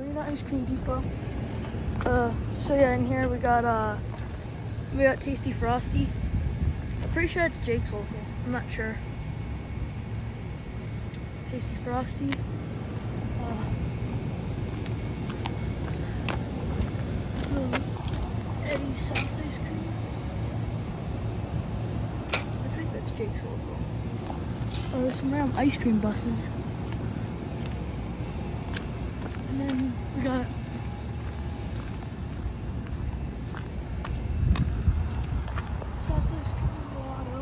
Marina Ice Cream Depot. So yeah, in here we got Tasty Frosty. I'm pretty sure that's Jake's local. I'm not sure. Tasty Frosty. Eddie's Soft Ice Cream. I think that's Jake's local. Oh, there's some random ice cream buses. And then we got Soft Ice Cream Gelato.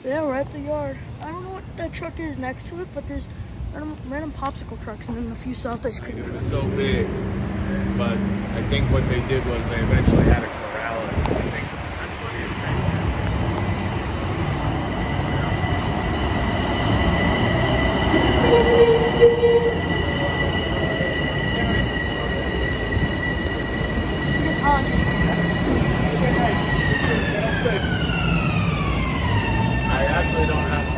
Yeah, we're at the yard. I don't know what that truck is next to it, but there's random popsicle trucks and then a few soft ice cream trucks. It was so big, but I think what they did was they eventually had to corral it. I think that's what he was making. It's hot. I actually don't have a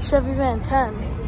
Chevy Van 10.